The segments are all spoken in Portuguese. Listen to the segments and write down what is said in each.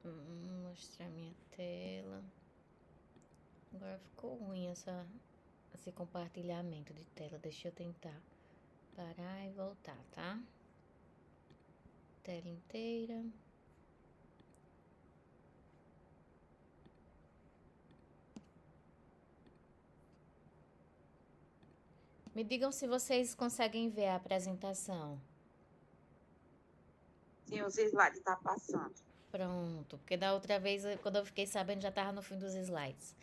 Mostrar minha tela. Agora ficou ruim esse compartilhamento de tela. Deixa eu tentar parar e voltar, tá? Tela inteira. Me digam se vocês conseguem ver a apresentação. Sim, os slides tá passando. Pronto, porque da outra vez, quando eu fiquei sabendo, já estava no fim dos slides.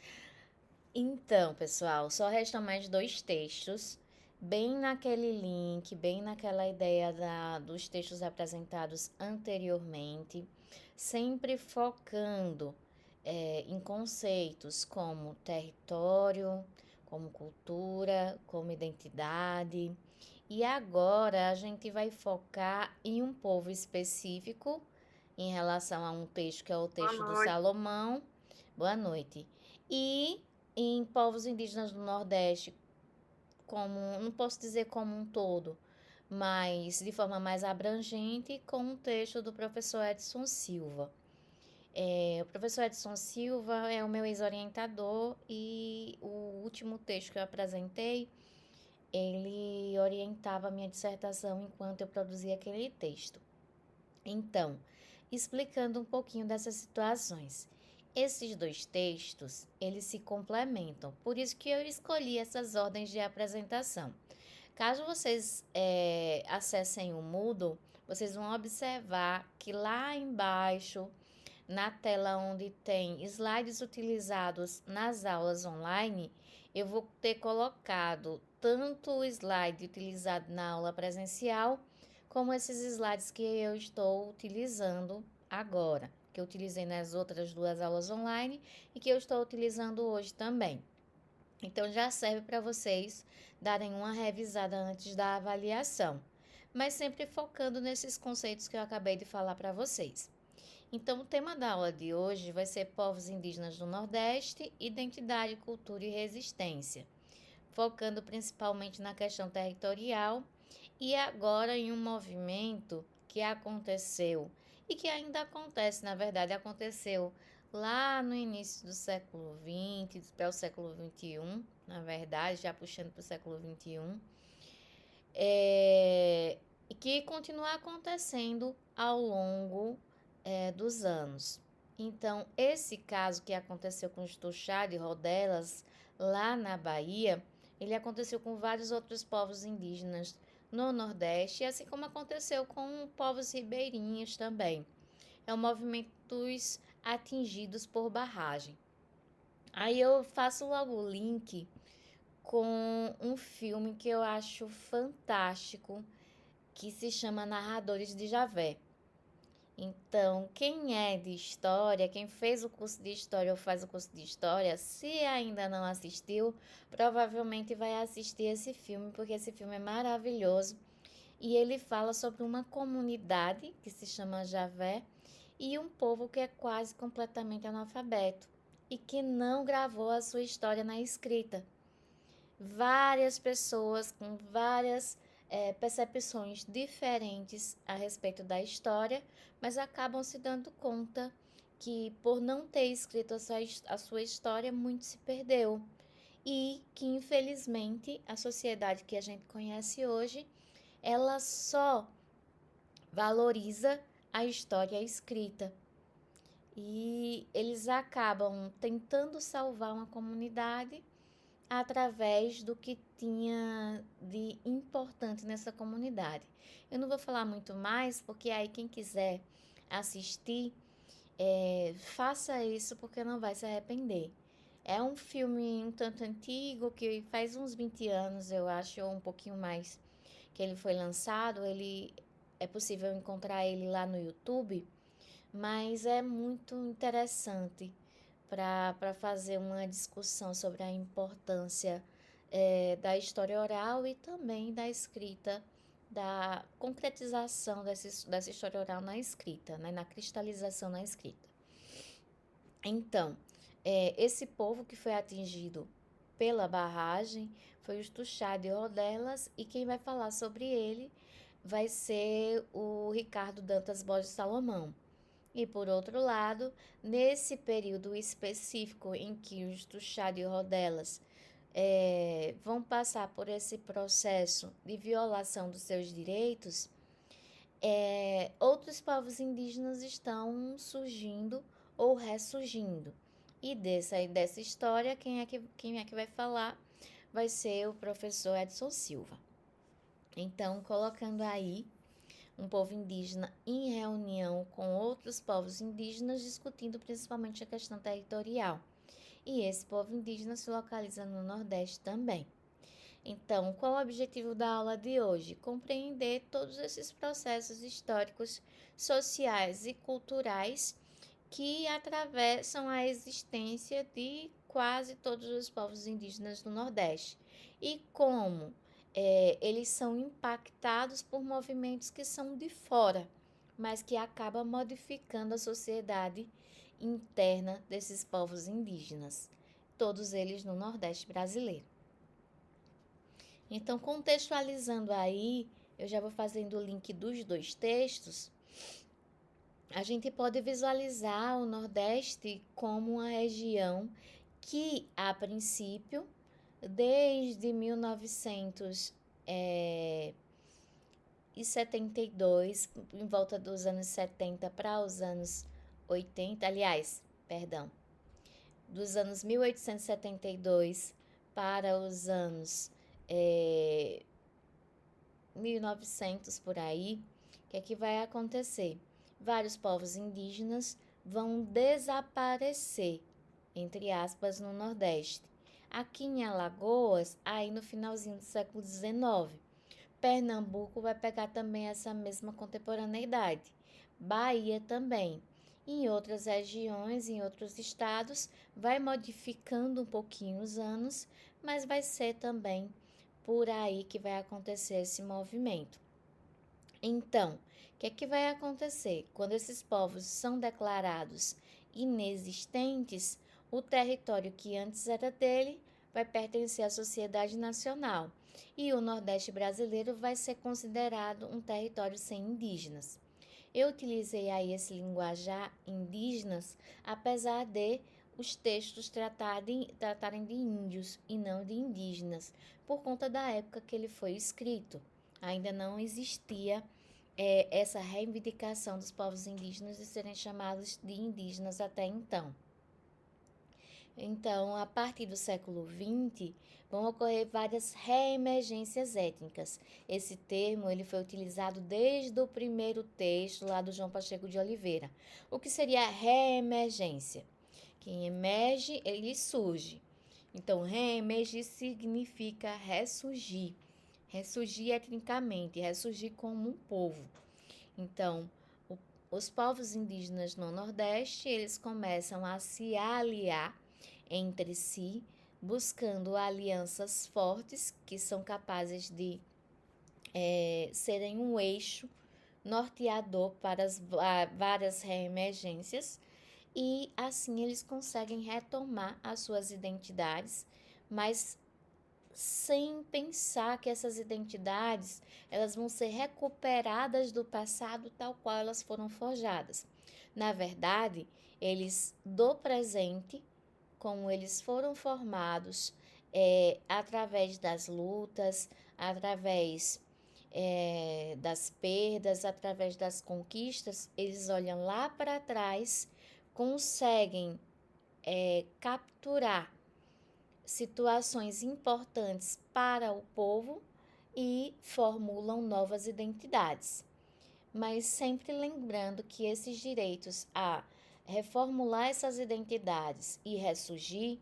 Então, pessoal, só restam mais 2 textos, bem naquele link, bem naquela ideia dos textos apresentados anteriormente, sempre focando em conceitos como território, como cultura, como identidade. E agora a gente vai focar em um povo específico em relação a um texto que é o Boa texto do noite. Salomão. Boa noite. E em povos indígenas do Nordeste, como não posso dizer como um todo, mas de forma mais abrangente, com um texto do professor Edson Silva. O professor Edson Silva é o meu ex-orientador e o último texto que eu apresentei, ele orientava a minha dissertação enquanto eu produzia aquele texto. Então, explicando um pouquinho dessas situações. Esses 2 textos, eles se complementam, por isso que eu escolhi essas ordens de apresentação. Caso vocês acessem o Moodle, vocês vão observar que lá embaixo, na tela onde tem slides utilizados nas aulas online, eu vou ter colocado tanto o slide utilizado na aula presencial, como esses slides que eu estou utilizando agora, que eu utilizei nas outras 2 aulas online e que eu estou utilizando hoje também. Então já serve para vocês darem uma revisada antes da avaliação, mas sempre focando nesses conceitos que eu acabei de falar para vocês. Então, o tema da aula de hoje vai ser povos indígenas do Nordeste, identidade, cultura e resistência, focando principalmente na questão territorial e agora em um movimento que aconteceu e que ainda acontece, na verdade, aconteceu lá no início do século XX para o século XXI, na verdade, já puxando para o século XXI, e que continua acontecendo ao longo dos anos. Então, esse caso que aconteceu com os Tuxá de Rodelas, lá na Bahia, ele aconteceu com vários outros povos indígenas no Nordeste, assim como aconteceu com povos ribeirinhos também. É um movimento dos atingidos por barragem. Aí eu faço logo o link com um filme que eu acho fantástico, que se chama Narradores de Javé. Então, quem é de história, quem fez o curso de história ou faz o curso de história, se ainda não assistiu, provavelmente vai assistir esse filme, porque esse filme é maravilhoso. E ele fala sobre uma comunidade que se chama Javé e um povo que é quase completamente analfabeto e que não gravou a sua história na escrita. Várias pessoas com várias percepções diferentes a respeito da história, mas acabam se dando conta que, por não ter escrito a sua história, muito se perdeu. E que, infelizmente, a sociedade que a gente conhece hoje, ela só valoriza a história escrita. E eles acabam tentando salvar uma comunidade através do que tinha de importante nessa comunidade. Eu não vou falar muito mais, porque aí quem quiser assistir, faça isso porque não vai se arrepender. É um filme um tanto antigo, que faz uns 20 anos, eu acho, ou um pouquinho mais, que ele foi lançado. Ele é possível encontrar ele lá no YouTube, mas é muito interessante para fazer uma discussão sobre a importância da história oral e também da escrita, da concretização dessa história oral na escrita, né, na cristalização na escrita. Então, esse povo que foi atingido pela barragem foi os Tuxá de Rodelas, e quem vai falar sobre ele vai ser o Ricardo Dantas Borges Salomão, E por outro lado, nesse período específico em que os Tuxá de Rodelas vão passar por esse processo de violação dos seus direitos, outros povos indígenas estão surgindo ou ressurgindo. E dessa história, quem é que vai falar vai ser o professor Edson Silva. Então, colocando aí um povo indígena em reunião com outros povos indígenas, discutindo principalmente a questão territorial. E esse povo indígena se localiza no Nordeste também. Então, qual o objetivo da aula de hoje? Compreender todos esses processos históricos, sociais e culturais que atravessam a existência de quase todos os povos indígenas do Nordeste e como eles são impactados por movimentos que são de fora, mas que acabam modificando a sociedade interna desses povos indígenas, todos eles no Nordeste brasileiro. Então, contextualizando aí, eu já vou fazendo o link dos dois textos. A gente pode visualizar o Nordeste como uma região que, a princípio, desde 1972, em volta dos anos 70 para os anos 80, dos anos 1872 para os anos 1900 por aí, o que é que vai acontecer? Vários povos indígenas vão desaparecer, entre aspas, no Nordeste. Aqui em Alagoas, aí no finalzinho do século XIX. Pernambuco vai pegar também essa mesma contemporaneidade. Bahia também. Em outras regiões, em outros estados, vai modificando um pouquinho os anos, mas vai ser também por aí que vai acontecer esse movimento. Então, o que é que vai acontecer? Quando esses povos são declarados inexistentes, o território que antes era dele vai pertencer à sociedade nacional e o Nordeste brasileiro vai ser considerado um território sem indígenas. Eu utilizei aí esse linguajar indígenas, apesar de os textos tratarem de índios e não de indígenas, por conta da época que ele foi escrito. Ainda não existia essa reivindicação dos povos indígenas de serem chamados de indígenas até então. Então, a partir do século XX, vão ocorrer várias reemergências étnicas. Esse termo ele foi utilizado desde o primeiro texto lá do João Pacheco de Oliveira. O que seria a reemergência? Quem emerge, ele surge. Então, reemergir significa ressurgir. Ressurgir etnicamente, ressurgir como um povo. Então, os povos indígenas no Nordeste, eles começam a se aliar entre si, buscando alianças fortes que são capazes de serem um eixo norteador para as várias reemergências e assim eles conseguem retomar as suas identidades, mas sem pensar que essas identidades elas vão ser recuperadas do passado tal qual elas foram forjadas. Na verdade, eles do presente, como eles foram formados através das lutas, através das perdas, através das conquistas, eles olham lá para trás, conseguem capturar situações importantes para o povo e formulam novas identidades. Mas sempre lembrando que esses direitos a reformular essas identidades e ressurgir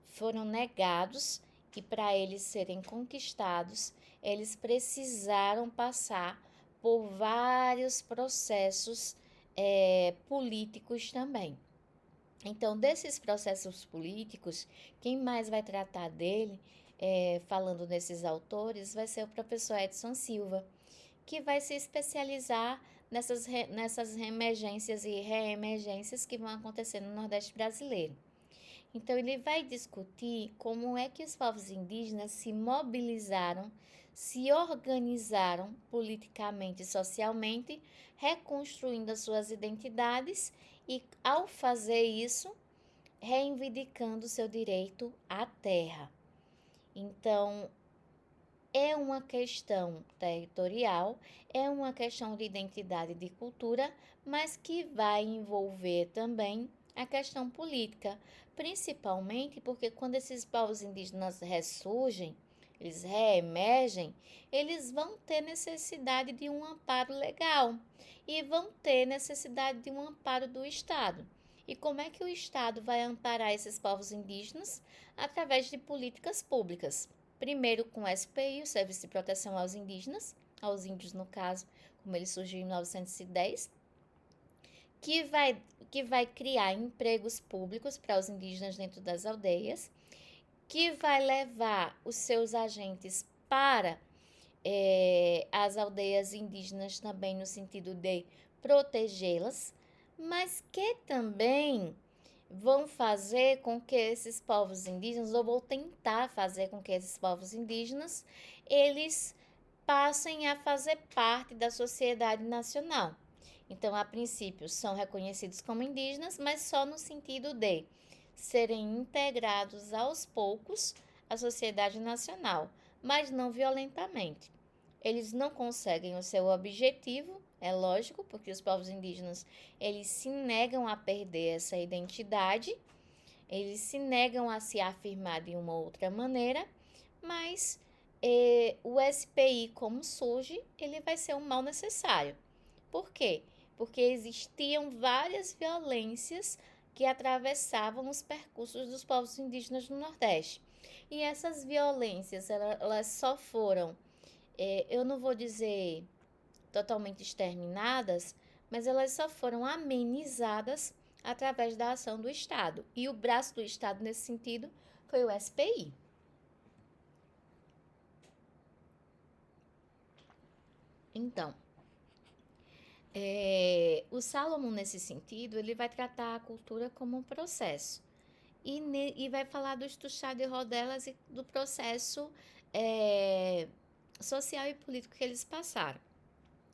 foram negados e para eles serem conquistados, eles precisaram passar por vários processos políticos também. Então, desses processos políticos, quem mais vai tratar dele, falando desses autores, vai ser o professor Edson Silva, que vai se especializar nessas reemergências e reemergências que vão acontecer no Nordeste brasileiro. Então, ele vai discutir como é que os povos indígenas se mobilizaram, se organizaram politicamente e socialmente, reconstruindo as suas identidades e, ao fazer isso, reivindicando seu direito à terra. Então, é uma questão territorial, é uma questão de identidade e de cultura, mas que vai envolver também a questão política, principalmente porque quando esses povos indígenas ressurgem, eles reemergem, eles vão ter necessidade de um amparo legal e vão ter necessidade de um amparo do Estado. E como é que o Estado vai amparar esses povos indígenas? Através de políticas públicas. Primeiro com o SPI, o Serviço de Proteção aos Indígenas, aos índios no caso, como ele surgiu em 1910, que vai criar empregos públicos para os indígenas dentro das aldeias, que vai levar os seus agentes para as aldeias indígenas também no sentido de protegê-las, mas que também vão fazer com que esses povos indígenas, ou vão tentar fazer com que esses povos indígenas, eles passem a fazer parte da sociedade nacional. Então, a princípio, são reconhecidos como indígenas, mas só no sentido de serem integrados aos poucos à sociedade nacional, mas não violentamente. Eles não conseguem o seu objetivo, é lógico, porque os povos indígenas, eles se negam a perder essa identidade, eles se negam a se afirmar de uma outra maneira, mas o SPI, como surge, ele vai ser um mal necessário. Por quê? Porque existiam várias violências que atravessavam os percursos dos povos indígenas no Nordeste. E essas violências, elas só foram, eu não vou dizer totalmente exterminadas, mas elas só foram amenizadas através da ação do Estado. E o braço do Estado, nesse sentido, foi o SPI. Então, o Salomão, nesse sentido, ele vai tratar a cultura como um processo. E vai falar dos Tuxá de Rodelas e do processo social e político que eles passaram.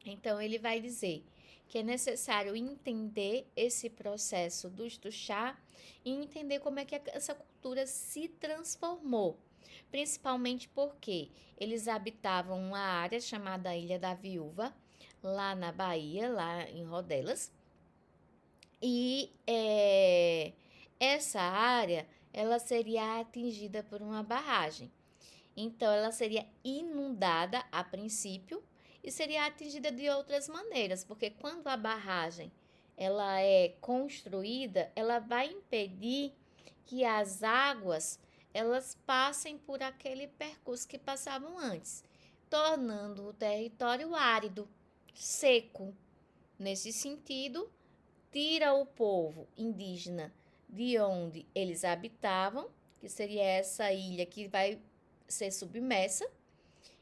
Então, ele vai dizer que é necessário entender esse processo dos Tuxá e entender como é que essa cultura se transformou. Principalmente porque eles habitavam uma área chamada Ilha da Viúva, lá na Bahia, lá em Rodelas. E essa área, ela seria atingida por uma barragem. Então, ela seria inundada a princípio e seria atingida de outras maneiras, porque quando a barragem ela é construída, ela vai impedir que as águas elas passem por aquele percurso que passavam antes, tornando o território árido, seco. Nesse sentido, tira o povo indígena de onde eles habitavam, que seria essa ilha que vai ser submersa.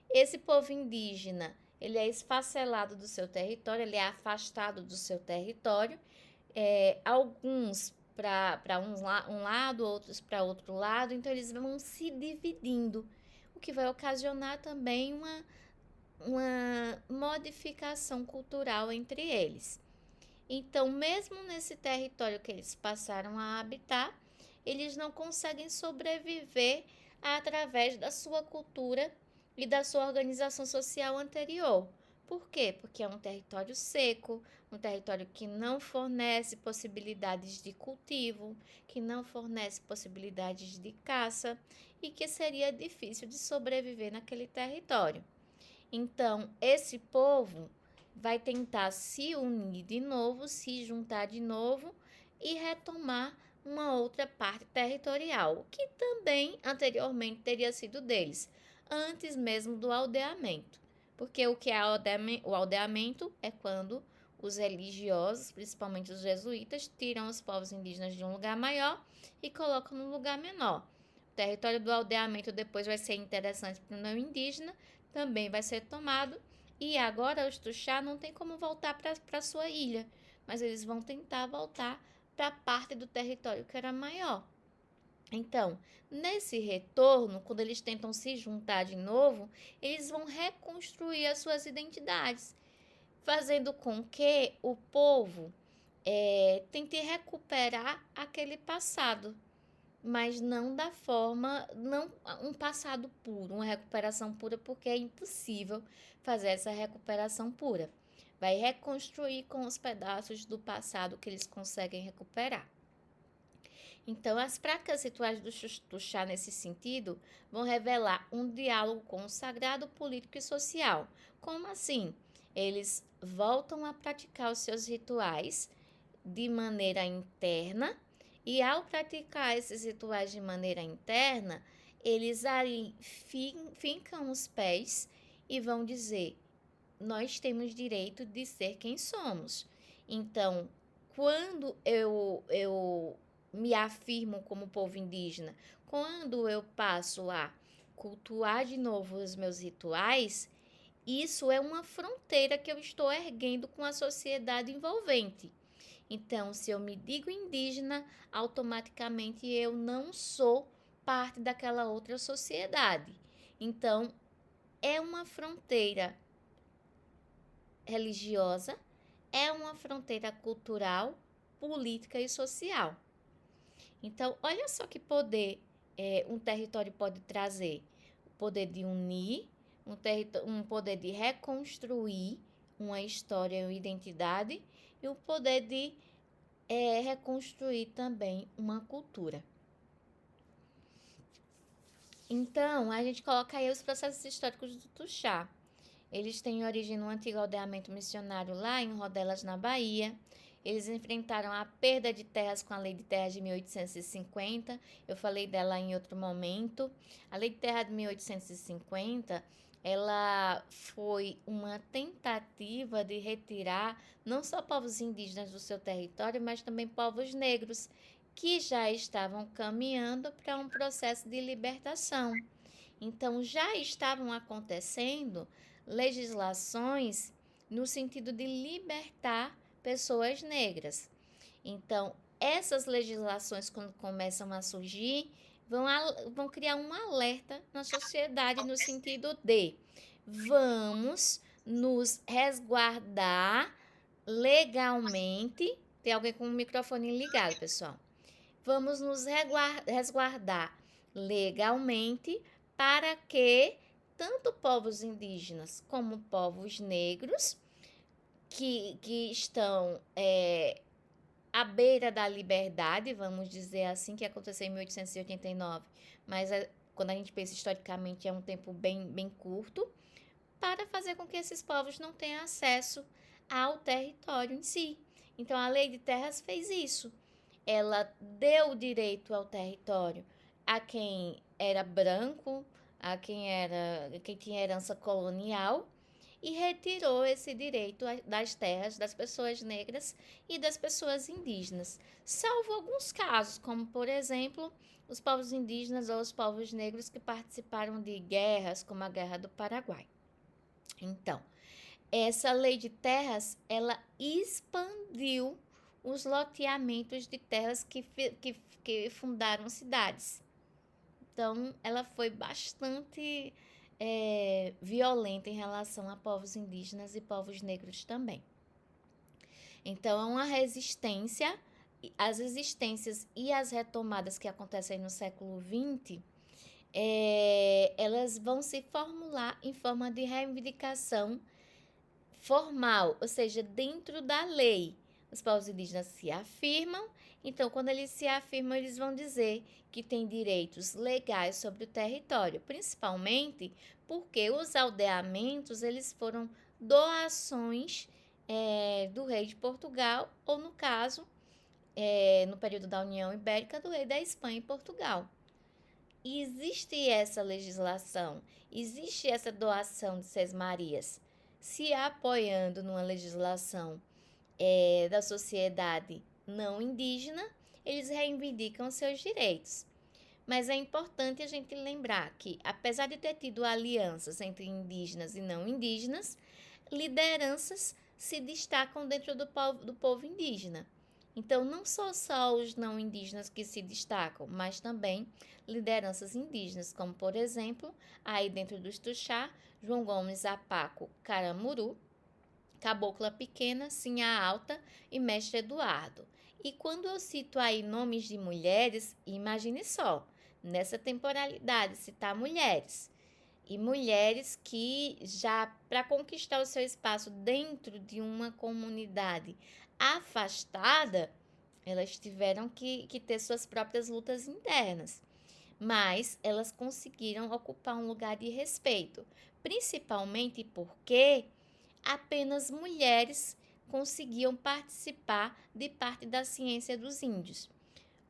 Esse povo indígena, ele é esfacelado do seu território, ele é afastado do seu território, alguns para um lado, outros para outro lado, então eles vão se dividindo, o que vai ocasionar também uma modificação cultural entre eles. Então, mesmo nesse território que eles passaram a habitar, eles não conseguem sobreviver através da sua cultura e da sua organização social anterior. Por quê? Porque é um território seco, um território que não fornece possibilidades de cultivo, que não fornece possibilidades de caça e que seria difícil de sobreviver naquele território. Então, esse povo vai tentar se unir de novo, se juntar de novo e retomar uma outra parte territorial, que também anteriormente teria sido deles, antes mesmo do aldeamento. Porque o que é o aldeamento é quando os religiosos, principalmente os jesuítas, tiram os povos indígenas de um lugar maior e colocam num lugar menor. O território do aldeamento depois vai ser interessante para o não indígena, também vai ser tomado. E agora os Tuxá não tem como voltar para a sua ilha, mas eles vão tentar voltar para a parte do território que era maior. Então, nesse retorno, quando eles tentam se juntar de novo, eles vão reconstruir as suas identidades, fazendo com que o povo tente recuperar aquele passado, mas não da forma, não um passado puro, uma recuperação pura, porque é impossível fazer essa recuperação pura. Vai reconstruir com os pedaços do passado que eles conseguem recuperar. Então, as práticas rituais do chá, nesse sentido, vão revelar um diálogo com o sagrado, político e social. Como assim? Eles voltam a praticar os seus rituais de maneira interna, e ao praticar esses rituais de maneira interna, eles ali fincam os pés e vão dizer: nós temos direito de ser quem somos. Então, quando eu me afirmo como povo indígena, quando eu passo a cultuar de novo os meus rituais, isso é uma fronteira que eu estou erguendo com a sociedade envolvente. Então, se eu me digo indígena, automaticamente eu não sou parte daquela outra sociedade. Então, é uma fronteira religiosa, é uma fronteira cultural, política e social. Então, olha só que poder um território pode trazer: o poder de unir, um poder de reconstruir uma história e uma identidade, e o poder de reconstruir também uma cultura. Então, a gente coloca aí os processos históricos do Tuxá. Eles têm origem no antigo aldeamento missionário lá em Rodelas, na Bahia. Eles enfrentaram a perda de terras com a Lei de Terras de 1850. Eu falei dela em outro momento. A Lei de Terra de 1850, ela foi uma tentativa de retirar não só povos indígenas do seu território, mas também povos negros, que já estavam caminhando para um processo de libertação. Então, já estavam acontecendo legislações no sentido de libertar pessoas negras. Então, essas legislações, quando começam a surgir, vão criar um alerta na sociedade no sentido de: vamos nos resguardar legalmente. Tem alguém com o microfone ligado, pessoal. Vamos nos resguardar legalmente para que tanto povos indígenas como povos negros que estão à beira da liberdade, vamos dizer assim, que aconteceu em 1889, mas quando a gente pensa historicamente é um tempo bem curto, para fazer com que esses povos não tenham acesso ao território em si. Então, a Lei de Terras fez isso. Ela deu o direito ao território a quem era branco, a quem tinha herança colonial, e retirou esse direito das terras das pessoas negras e das pessoas indígenas, salvo alguns casos, como por exemplo os povos indígenas ou os povos negros que participaram de guerras, como a Guerra do Paraguai. Então, essa lei de terras, ela expandiu os loteamentos de terras que fundaram cidades. Então, ela foi bastante violenta em relação a povos indígenas e povos negros também. Então, é uma resistência, as resistências e as retomadas que acontecem no século XX, elas vão se formular em forma de reivindicação formal, ou seja, dentro da lei. Os povos indígenas se afirmam, então quando eles se afirmam, eles vão dizer que têm direitos legais sobre o território, principalmente porque os aldeamentos eles foram doações do rei de Portugal, ou no caso, no período da União Ibérica, do rei da Espanha e Portugal. E existe essa legislação, existe essa doação de Sesmarias, se apoiando numa legislação da sociedade não indígena, eles reivindicam seus direitos. Mas é importante a gente lembrar que, apesar de ter tido alianças entre indígenas e não indígenas, lideranças se destacam dentro do povo indígena. Então, não só os não indígenas que se destacam, mas também lideranças indígenas, como por exemplo, aí dentro do Tuxá, João Gomes Apaco Caramuru, Cabocla Pequena, Sinhá Alta e Mestre Eduardo. E quando eu cito aí nomes de mulheres, imagine só, nessa temporalidade citar mulheres. E mulheres que já para conquistar o seu espaço dentro de uma comunidade afastada, elas tiveram que ter suas próprias lutas internas, mas elas conseguiram ocupar um lugar de respeito, principalmente porque apenas mulheres conseguiam participar de parte da ciência dos índios,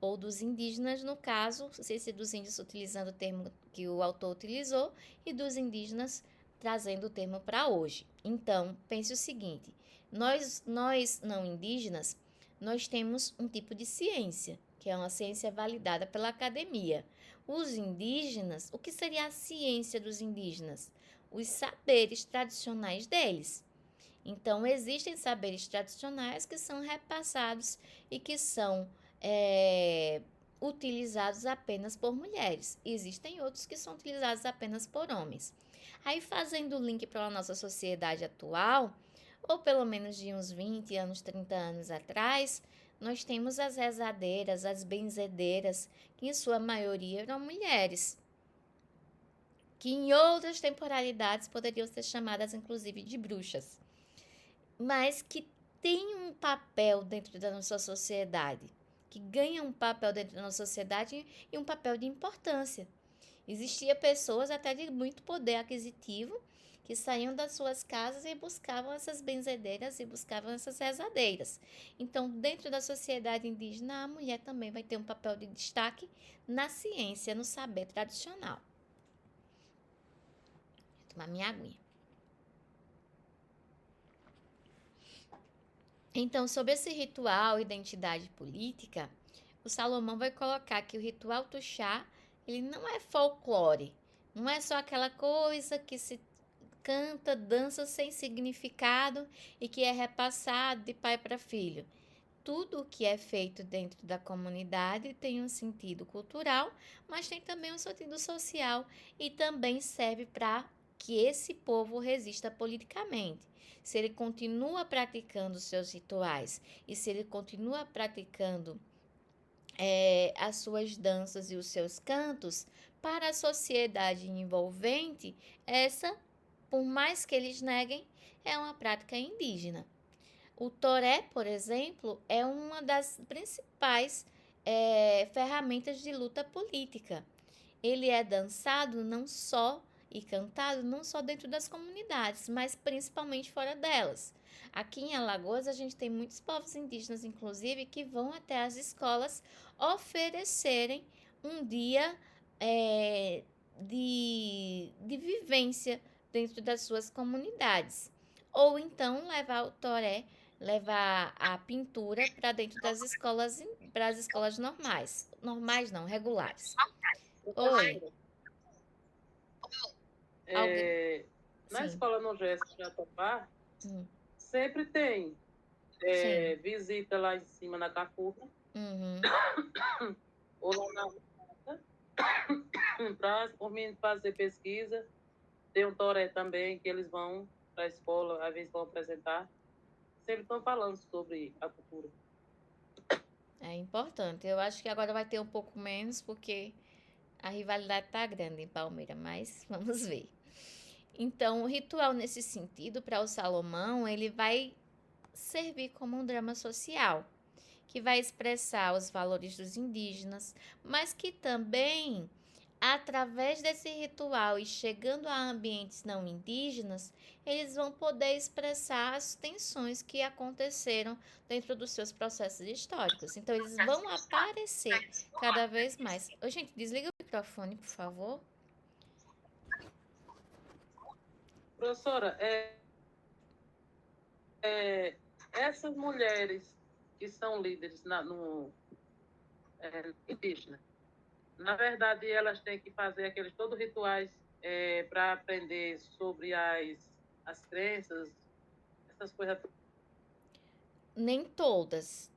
ou dos indígenas, no caso, não sei se dos índios utilizando o termo que o autor utilizou, e dos indígenas trazendo o termo para hoje. Então, pense o seguinte: nós não indígenas, nós temos um tipo de ciência, que é uma ciência validada pela academia. Os indígenas, o que seria a ciência dos indígenas? Os saberes tradicionais deles. Então, existem saberes tradicionais que são repassados e que são é, utilizados apenas por mulheres. Existem outros que são utilizados apenas por homens. Aí, fazendo o link para a nossa sociedade atual, ou pelo menos de uns 20 anos, 30 anos atrás, nós temos as rezadeiras, as benzedeiras, que em sua maioria eram mulheres, que em outras temporalidades poderiam ser chamadas inclusive de bruxas, mas que tem um papel dentro da nossa sociedade, que ganha um papel dentro da nossa sociedade e um papel de importância. Existia pessoas até de muito poder aquisitivo que saíam das suas casas e buscavam essas benzedeiras e buscavam essas rezadeiras. Então, dentro da sociedade indígena, a mulher também vai ter um papel de destaque na ciência, no saber tradicional. Vou tomar minha aguinha. Então, sobre esse ritual identidade política, o Salomão vai colocar que o ritual Tuxá, ele não é folclore, não é só aquela coisa que se canta, dança sem significado e que é repassado de pai para filho. Tudo o que é feito dentro da comunidade tem um sentido cultural, mas tem também um sentido social e também serve para que esse povo resista politicamente. Se ele continua praticando seus rituais e se ele continua praticando as suas danças e os seus cantos, para a sociedade envolvente, essa, por mais que eles neguem, é uma prática indígena. O toré, por exemplo, é uma das principais ferramentas de luta política. Ele é dançado não só e cantado não só dentro das comunidades, mas principalmente fora delas. Aqui em Alagoas, a gente tem muitos povos indígenas, inclusive, que vão até as escolas oferecerem um dia de vivência dentro das suas comunidades. Ou então levar o toré, levar a pintura para dentro das escolas, para as escolas normais. Normais não, regulares. Oi, Professora, alguém? na Sim, escola Nogésia de Jatobá, hum, sempre tem sim, visita lá em cima na Cacurra, uhum. ou lá na roça, para os meninos fazer pesquisa. Tem um toré também, que eles vão para a escola, às vezes vão apresentar. Sempre estão falando sobre a cultura. É importante. Eu acho que agora vai ter um pouco menos, porque a rivalidade tá grande em Palmeira, mas vamos ver. Então, o ritual nesse sentido, para o Salomão, ele vai servir como um drama social, que vai expressar os valores dos indígenas, mas que também, através desse ritual e chegando a ambientes não indígenas, eles vão poder expressar as tensões que aconteceram dentro dos seus processos históricos. Então, eles vão aparecer cada vez mais. Ô, gente, desliga o microfone, por favor. Professora, essas mulheres que são líderes no indígena, na verdade, elas têm que fazer aqueles todos rituais para aprender sobre as crenças, essas coisas. nem todas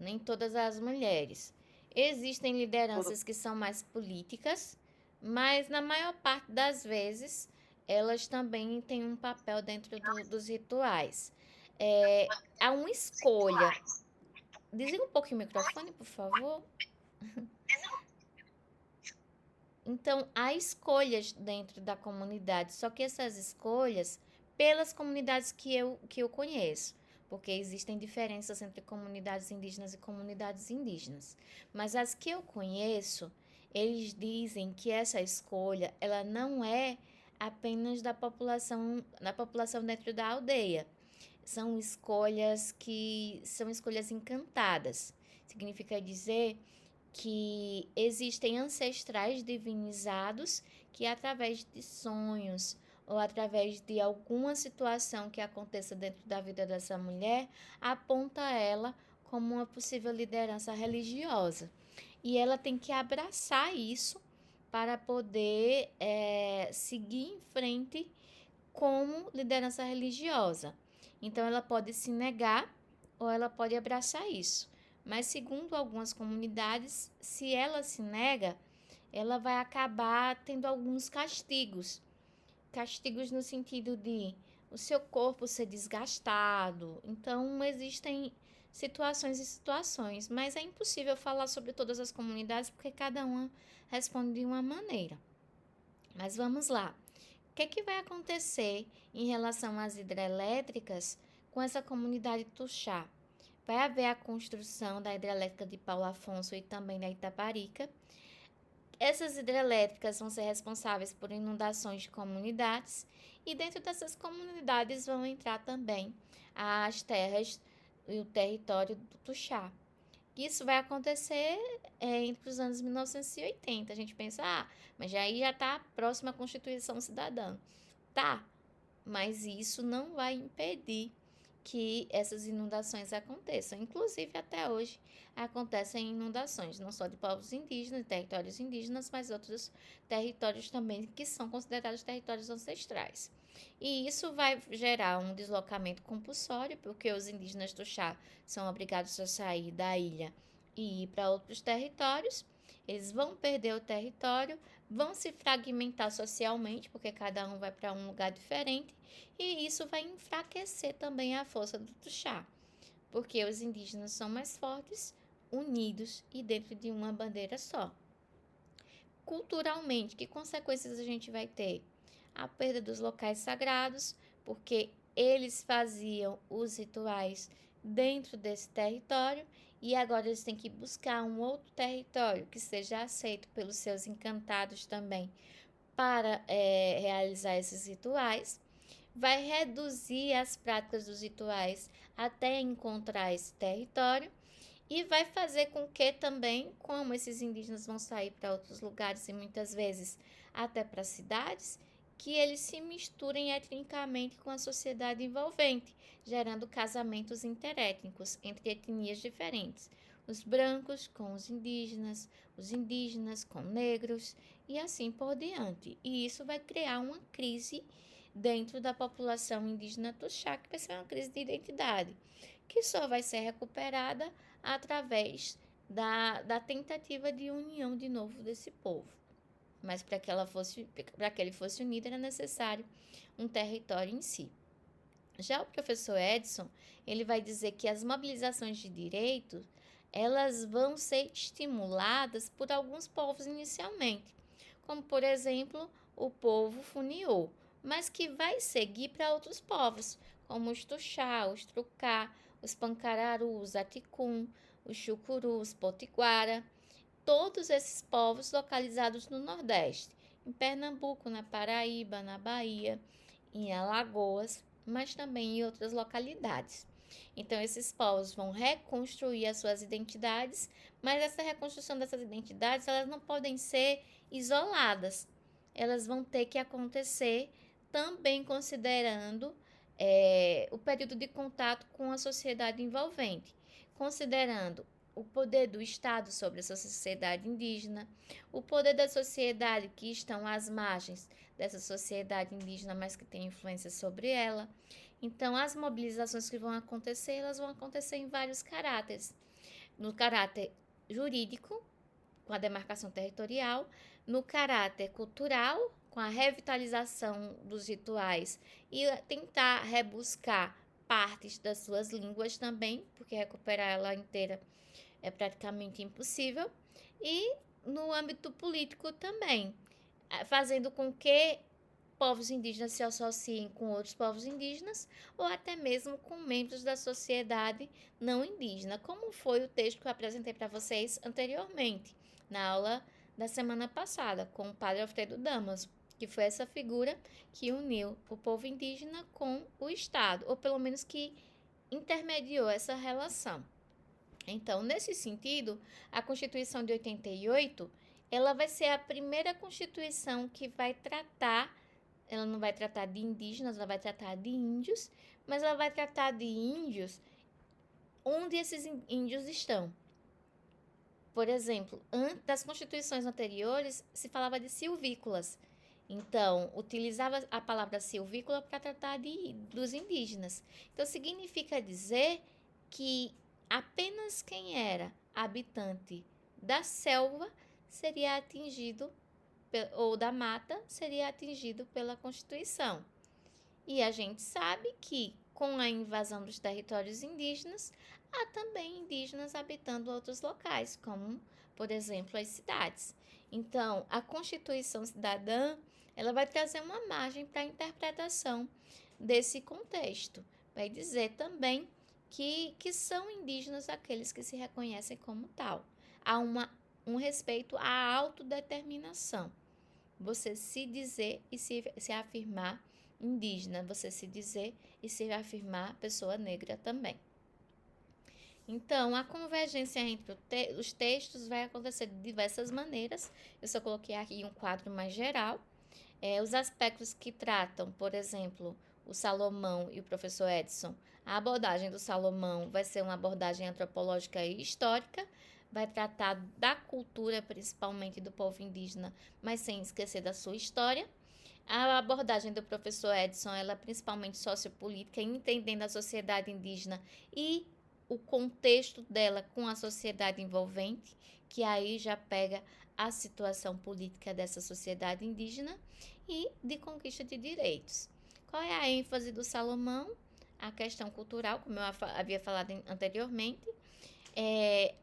as mulheres. Existem lideranças que são mais políticas, mas na maior parte das vezes elas também têm um papel dentro dos rituais. Há uma escolha. Desliga um pouquinho o microfone, por favor. Então, há escolhas dentro da comunidade, só que essas escolhas, pelas comunidades que eu conheço, porque existem diferenças entre comunidades indígenas e comunidades indígenas. Mas as que eu conheço, eles dizem que essa escolha, ela não é apenas da população dentro da aldeia. São escolhas encantadas. Significa dizer que existem ancestrais divinizados que, através de sonhos ou através de alguma situação que aconteça dentro da vida dessa mulher, aponta ela como uma possível liderança religiosa. E ela tem que abraçar isso para poder seguir em frente como liderança religiosa. Então, ela pode se negar ou ela pode abraçar isso. Mas, segundo algumas comunidades, se ela se nega, ela vai acabar tendo alguns castigos. Castigos no sentido de o seu corpo ser desgastado. Então, existem situações e situações, mas é impossível falar sobre todas as comunidades porque cada uma responde de uma maneira. Mas vamos lá. O que vai acontecer em relação às hidrelétricas com essa comunidade Tuxá? Vai haver a construção da hidrelétrica de Paulo Afonso e também da Itaparica. Essas hidrelétricas vão ser responsáveis por inundações de comunidades e dentro dessas comunidades vão entrar também as terras e o território do Tuxá. Isso vai acontecer entre os anos 1980. A gente pensa, mas já está próxima à Constituição Cidadã. Tá, mas isso não vai impedir que essas inundações aconteçam. Inclusive, até hoje, acontecem inundações, não só de povos indígenas, territórios indígenas, mas outros territórios também que são considerados territórios ancestrais. E isso vai gerar um deslocamento compulsório, porque os indígenas do Chá são obrigados a sair da ilha e ir para outros territórios. Eles vão perder o território, vão se fragmentar socialmente, porque cada um vai para um lugar diferente, e isso vai enfraquecer também a força do Tuxá, porque os indígenas são mais fortes, unidos e dentro de uma bandeira só. Culturalmente, que consequências a gente vai ter? A perda dos locais sagrados, porque eles faziam os rituais dentro desse território e agora eles têm que buscar um outro território que seja aceito pelos seus encantados também para realizar esses rituais. Vai reduzir as práticas dos rituais até encontrar esse território e vai fazer com que também, como esses indígenas vão sair para outros lugares e muitas vezes até para cidades, que eles se misturem etnicamente com a sociedade envolvente, gerando casamentos interétnicos entre etnias diferentes. Os brancos com os indígenas com negros e assim por diante. E isso vai criar uma crise dentro da população indígena Tuxá, que vai ser uma crise de identidade, que só vai ser recuperada através da tentativa de união de novo desse povo. Mas para que ele fosse unido, era necessário um território em si. Já o professor Edson, ele vai dizer que as mobilizações de direitos, elas vão ser estimuladas por alguns povos inicialmente, como, por exemplo, o povo Funiô, mas que vai seguir para outros povos, como os Tuxá, os Trucá, os Pancararus, os Aticum, os Chucurus, Potiguara, todos esses povos localizados no Nordeste, em Pernambuco, na Paraíba, na Bahia, em Alagoas, mas também em outras localidades. Então, esses povos vão reconstruir as suas identidades, mas essa reconstrução dessas identidades, elas não podem ser isoladas. Elas vão ter que acontecer também considerando o período de contato com a sociedade envolvente, considerando o poder do Estado sobre essa sociedade indígena, o poder da sociedade que estão às margens dessa sociedade indígena, mas que tem influência sobre ela, Então, as mobilizações que vão acontecer, elas vão acontecer em vários caráteres. No caráter jurídico, com a demarcação territorial, no caráter cultural, com a revitalização dos rituais e tentar rebuscar partes das suas línguas também, porque recuperar ela inteira é praticamente impossível, e no âmbito político também, fazendo com que povos indígenas se associem com outros povos indígenas ou até mesmo com membros da sociedade não indígena, como foi o texto que eu apresentei para vocês anteriormente, na aula da semana passada, com o padre Alfredo Damaso, que foi essa figura que uniu o povo indígena com o Estado, ou pelo menos que intermediou essa relação. Então, nesse sentido, a Constituição de 88, ela vai ser a primeira Constituição que vai tratar, ela não vai tratar de indígenas, ela vai tratar de índios, mas ela vai tratar de índios onde esses índios estão. Por exemplo, antes das constituições anteriores, se falava de silvícolas. Então, utilizava a palavra silvícola para tratar dos indígenas. Então, significa dizer que apenas quem era habitante da selva seria atingido, ou da mata, seria atingido pela Constituição. E a gente sabe que, com a invasão dos territórios indígenas, há também indígenas habitando outros locais, como, por exemplo, as cidades. Então, a Constituição Cidadã, ela vai trazer uma margem para a interpretação desse contexto. Vai dizer também que são indígenas aqueles que se reconhecem como tal. Há um respeito à autodeterminação. Você se dizer e se afirmar indígena, você se dizer e se afirmar pessoa negra também. Então, a convergência entre os textos vai acontecer de diversas maneiras. Eu só coloquei aqui um quadro mais geral. Os aspectos que tratam, por exemplo, o Salomão e o professor Edson, a abordagem do Salomão vai ser uma abordagem antropológica e histórica, vai tratar da cultura, principalmente do povo indígena, mas sem esquecer da sua história. A abordagem do professor Edson, ela é principalmente sociopolítica, entendendo a sociedade indígena e o contexto dela com a sociedade envolvente, que aí já pega a situação política dessa sociedade indígena e de conquista de direitos. Qual é a ênfase do Salomão? A questão cultural, como eu havia falado anteriormente,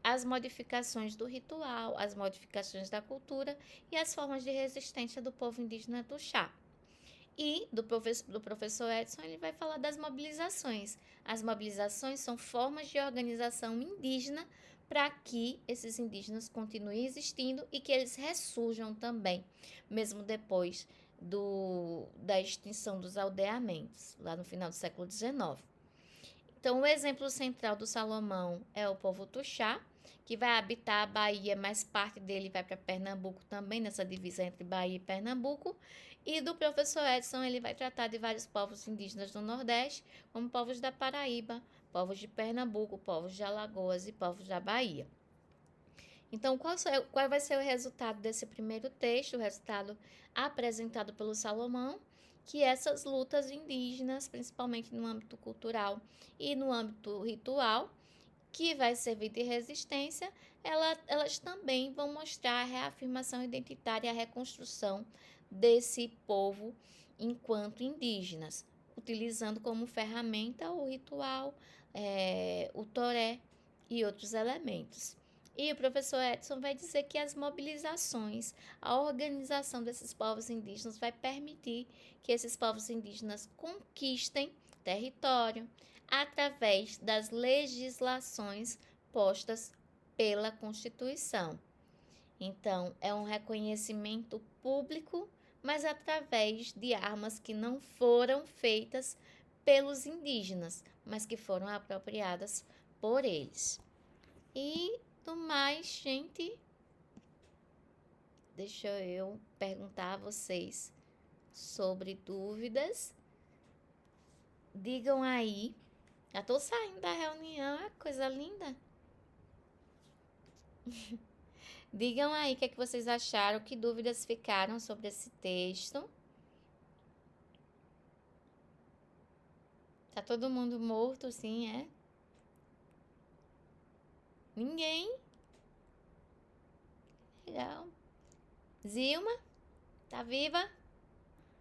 as modificações do ritual, as modificações da cultura e as formas de resistência do povo indígena do chá. E do professor Edson, ele vai falar das mobilizações. As mobilizações são formas de organização indígena para que esses indígenas continuem existindo e que eles ressurjam também, mesmo depois da extinção dos aldeamentos, lá no final do século XIX. Então, o exemplo central do Salomão é o povo Tuxá, que vai habitar a Bahia, mas parte dele vai para Pernambuco também, nessa divisa entre Bahia e Pernambuco. E do professor Edson, ele vai tratar de vários povos indígenas do Nordeste, como povos da Paraíba, povos de Pernambuco, povos de Alagoas e povos da Bahia. Então, qual vai ser o resultado desse primeiro texto, o resultado apresentado pelo Salomão? Que essas lutas indígenas, principalmente no âmbito cultural e no âmbito ritual, que vai servir de resistência, elas também vão mostrar a reafirmação identitária e a reconstrução desse povo enquanto indígenas, utilizando como ferramenta o ritual, o toré e outros elementos. E o professor Edson vai dizer que as mobilizações, a organização desses povos indígenas vai permitir que esses povos indígenas conquistem território através das legislações postas pela Constituição. Então, é um reconhecimento público, mas através de armas que não foram feitas pelos indígenas, mas que foram apropriadas por eles. E do mais, gente, deixa eu perguntar a vocês sobre dúvidas. Digam aí. Já tô saindo da reunião, é coisa linda. Digam aí o que vocês acharam, que dúvidas ficaram sobre esse texto. Tá todo mundo morto, sim, é? Ninguém? Legal. Zilma, tá viva?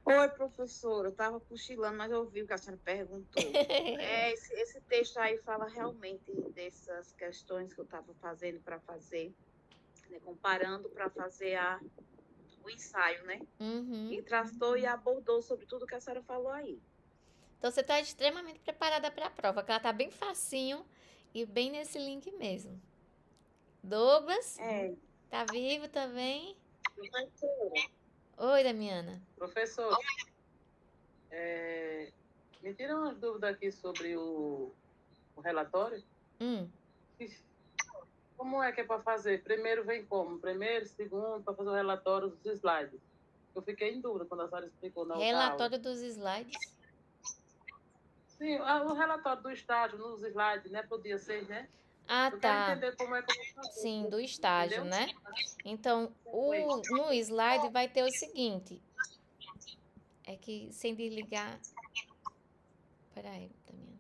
Oi, professora, eu estava cochilando, mas eu ouvi o que a senhora perguntou. Esse texto aí fala realmente dessas questões que eu estava fazendo para fazer, né, comparando para fazer o ensaio, né? Uhum. E tratou e abordou sobre tudo que a senhora falou aí. Então você tá extremamente preparada para a prova, que ela tá bem facinho e bem nesse link mesmo. Douglas, É, tá vivo também? Professora, Oi, Damiana. professor, me tira umas dúvidas aqui sobre o relatório. Hum. Como é que é para fazer? Primeiro vem como? Primeiro, segundo, para fazer o relatório dos slides. Eu fiquei em dúvida quando a senhora explicou na outra aula. Relatório dos slides. Sim, o relatório do estágio nos slides, né? Para o dia 6, né? Ah, Eu quero tá. entender como é que eu vou fazer. Sim, do estágio, Entendeu? né? Então, Oi. no slide vai ter o seguinte. É que sem desligar. Peraí, Damiana.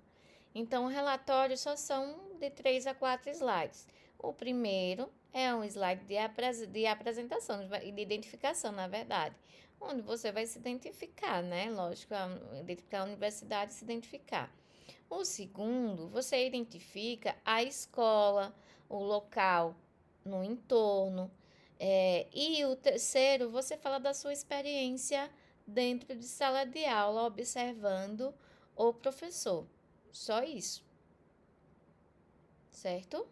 Então, o relatório só são de 3 a 4 slides. O primeiro é um slide de apresentação e de identificação, na verdade, onde você vai se identificar, né? Lógico, identificar a universidade e se identificar. O segundo, você identifica a escola, o local no entorno. E o terceiro, você fala da sua experiência dentro de sala de aula, observando o professor. Só isso, certo?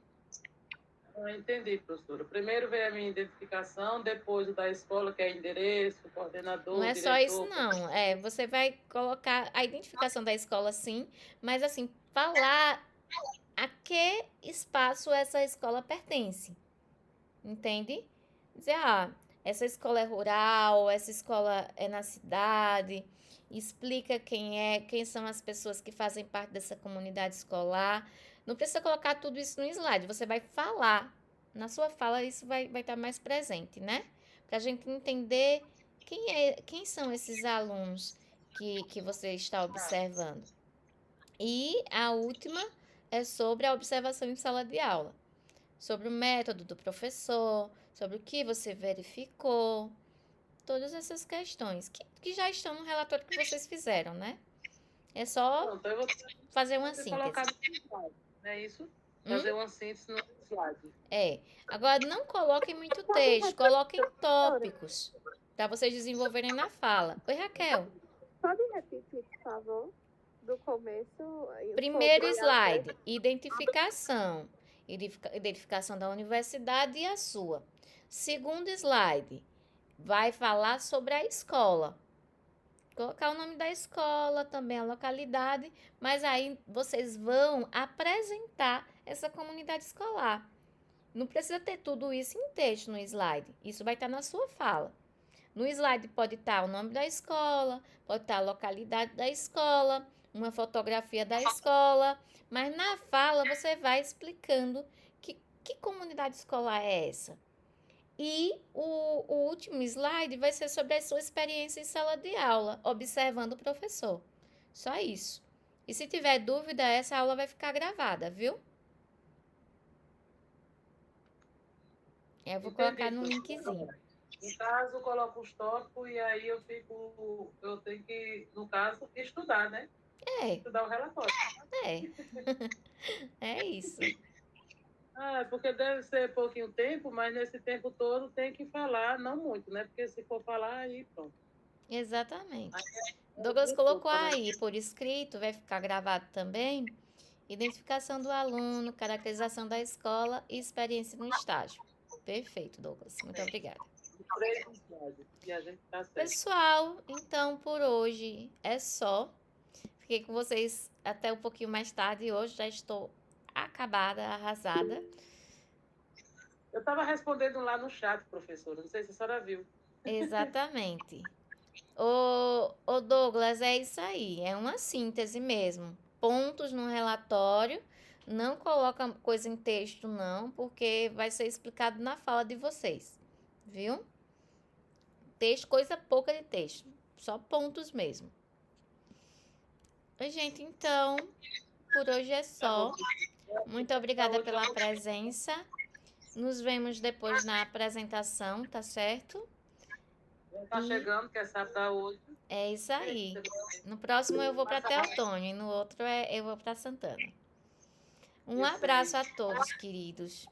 Eu entendi, professora. Primeiro vem a minha identificação, depois o da escola, que é endereço, Não coordenador, é só isso, diretor. não. Você vai colocar a identificação da escola, sim, mas assim, falar a que espaço essa escola pertence. Entende? Dizer, essa escola é rural, essa escola é na cidade, explica quem são as pessoas que fazem parte dessa comunidade escolar. Não precisa colocar tudo isso no slide, você vai falar. Na sua fala, isso vai estar mais presente, né? Para a gente entender quem são esses alunos que você está observando. E a última é sobre a observação em sala de aula, sobre o método do professor, sobre o que você verificou, todas essas questões que já estão no relatório que vocês fizeram, né? É só Pronto, eu vou fazer uma ter síntese. colocado no slide, não é isso? Hum? Fazer uma síntese no slide. Agora não coloquem muito texto, coloquem tópicos para vocês desenvolverem na fala. Oi, Raquel. Pode repetir, por favor, do começo? Primeiro slide, identificação. Identificação da universidade e a sua. Segundo slide, vai falar sobre a escola. Colocar o nome da escola, também a localidade, mas aí vocês vão apresentar essa comunidade escolar. Não precisa ter tudo isso em texto no slide. Isso vai estar na sua fala. No slide pode estar o nome da escola, pode estar a localidade da escola, uma fotografia da escola, mas na fala você vai explicando que comunidade escolar é essa. E o último slide vai ser sobre a sua experiência em sala de aula, observando o professor. Só isso. E se tiver dúvida, essa aula vai ficar gravada, viu? Eu vou colocar no linkzinho. No caso, eu coloco os tópicos e aí eu tenho que, no caso, estudar, né? Estudar o relatório. É isso. Porque deve ser pouquinho tempo, mas nesse tempo todo tem que falar, não muito, né? Porque se for falar, aí pronto. Exatamente. Douglas colocou aí por escrito, vai ficar gravado também, identificação do aluno, caracterização da escola e experiência no estágio. Perfeito, Douglas. Muito obrigada. 3 slides, e a gente tá certo. Pessoal, então por hoje é só. Fiquei com vocês até um pouquinho mais tarde. Hoje já estou acabada, arrasada. Eu estava respondendo lá no chat, professora. Não sei se a senhora viu. Exatamente. Ô Douglas, é isso aí. É uma síntese mesmo. Pontos no relatório. Não coloca coisa em texto, não, porque vai ser explicado na fala de vocês. Viu? Texto, coisa pouca de texto. Só pontos mesmo. Oi, gente, então, por hoje é só. Muito obrigada pela presença. Nos vemos depois na apresentação, tá certo? Tá chegando, quer saber da hoje. É isso aí. No próximo eu vou para Teotônio e no outro eu vou para Santana. Um abraço a todos, queridos.